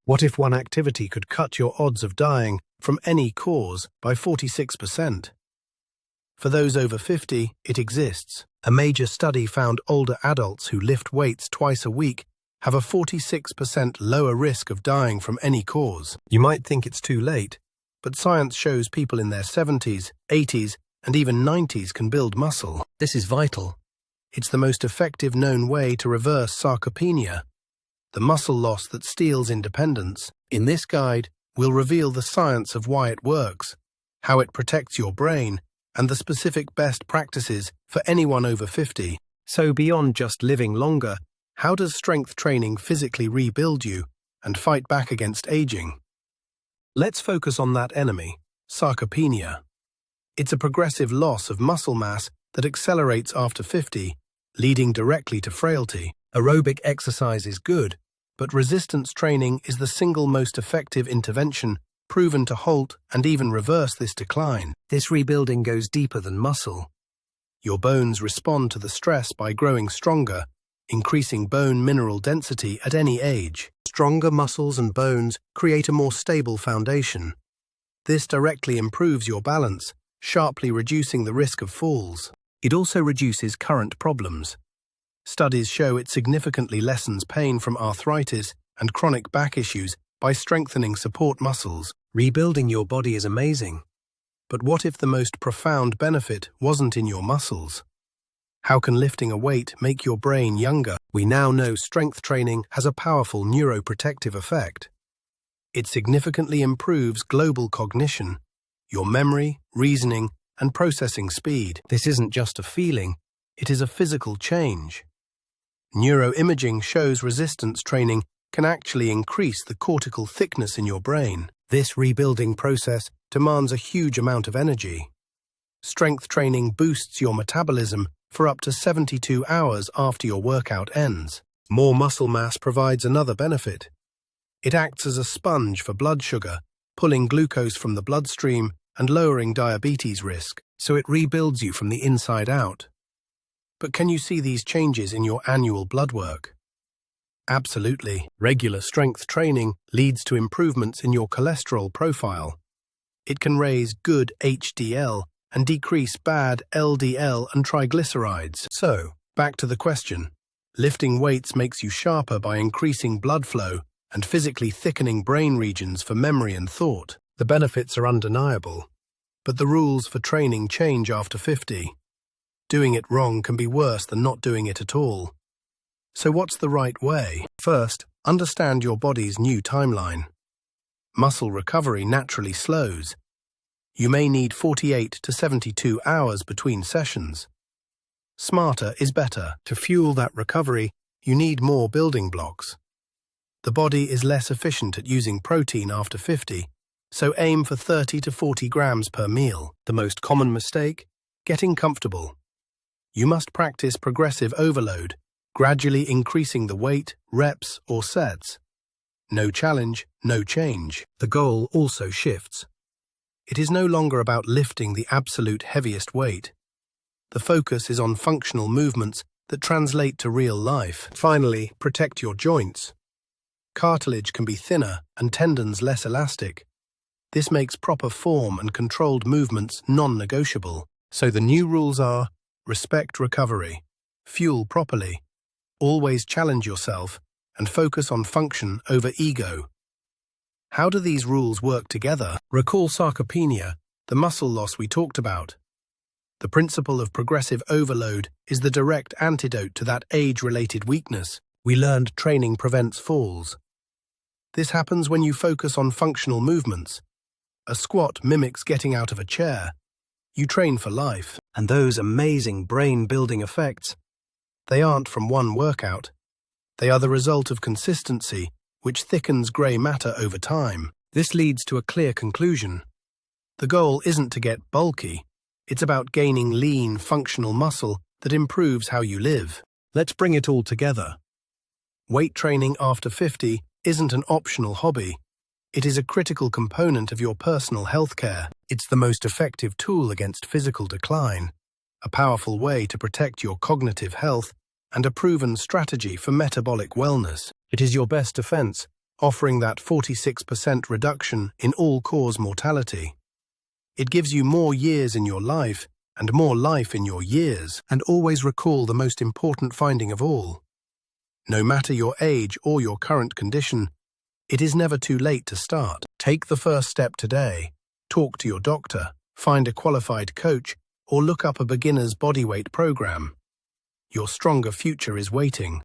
What if one activity could cut your odds of dying from any cause by 46%? For those over 50, it exists. A major study found older adults who lift weights twice a week have a 46% lower risk of dying from any cause. You might think it's too late, but science shows people in their 70s, 80s, and even 90s can build muscle. This is vital. It's the most effective known way to reverse sarcopenia, the muscle loss that steals independence. In this guide, we'll reveal the science of why it works, how it protects your brain, and the specific best practices for anyone over 50. So beyond just living longer, how does strength training physically rebuild you and fight back against aging? Let's focus on that enemy, sarcopenia. It's a progressive loss of muscle mass that accelerates after 50, leading directly to frailty. Aerobic exercise is good, but resistance training is the single most effective intervention proven to halt and even reverse this decline. This rebuilding goes deeper than muscle. Your bones respond to the stress by growing stronger, increasing bone mineral density at any age. Stronger muscles and bones create a more stable foundation. This directly improves your balance, sharply reducing the risk of falls. It also reduces current problems. Studies show it significantly lessens pain from arthritis and chronic back issues by strengthening support muscles. Rebuilding your body is amazing. But what if the most profound benefit wasn't in your muscles? How can lifting a weight make your brain younger? We now know strength training has a powerful neuroprotective effect. It significantly improves global cognition, your memory, reasoning, and processing speed. This isn't just a feeling, it is a physical change. Neuroimaging shows resistance training can actually increase the cortical thickness in your brain. This rebuilding process demands a huge amount of energy. Strength training boosts your metabolism for up to 72 hours after your workout ends. More muscle mass provides another benefit. It acts as a sponge for blood sugar, pulling glucose from the bloodstream and lowering diabetes risk, so it rebuilds you from the inside out. But can you see these changes in your annual blood work? Absolutely. Regular strength training leads to improvements in your cholesterol profile. It can raise good HDL and decrease bad LDL and triglycerides. So, back to the question. Lifting weights makes you sharper by increasing blood flow and physically thickening brain regions for memory and thought. The benefits are undeniable. But the rules for training change after 50. Doing it wrong can be worse than not doing it at all. So what's the right way? First, understand your body's new timeline. Muscle recovery naturally slows. You may need 48 to 72 hours between sessions. Smarter is better. To fuel that recovery, you need more building blocks. The body is less efficient at using protein after 50, so aim for 30 to 40 grams per meal. The most common mistake? Getting comfortable. You must practice progressive overload, gradually increasing the weight, reps, or sets. No challenge, no change. The goal also shifts. It is no longer about lifting the absolute heaviest weight. The focus is on functional movements that translate to real life. Finally, protect your joints. Cartilage can be thinner and tendons less elastic. This makes proper form and controlled movements non-negotiable. So the new rules are: respect recovery, fuel properly, always challenge yourself, and focus on function over ego. How do these rules work together? Recall sarcopenia, the muscle loss we talked about. The principle of progressive overload is the direct antidote to that age-related weakness. We learned training prevents falls. This happens when you focus on functional movements. A squat mimics getting out of a chair. You train for life. And those amazing brain-building effects, they aren't from one workout. They are the result of consistency, which thickens grey matter over time. This leads to a clear conclusion. The goal isn't to get bulky. It's about gaining lean, functional muscle that improves how you live. Let's bring it all together. Weight training after 50 isn't an optional hobby. It is a critical component of your personal health care. It's the most effective tool against physical decline, a powerful way to protect your cognitive health, and a proven strategy for metabolic wellness. It is your best defense offering that 46% reduction in all-cause mortality. It gives you more years in your life and more life in your years. And always recall the most important finding of all. No matter your age or your current condition, it is never too late to start. Take the first step today. Talk to your doctor, find a qualified coach, or look up a beginner's bodyweight program. Your stronger future is waiting.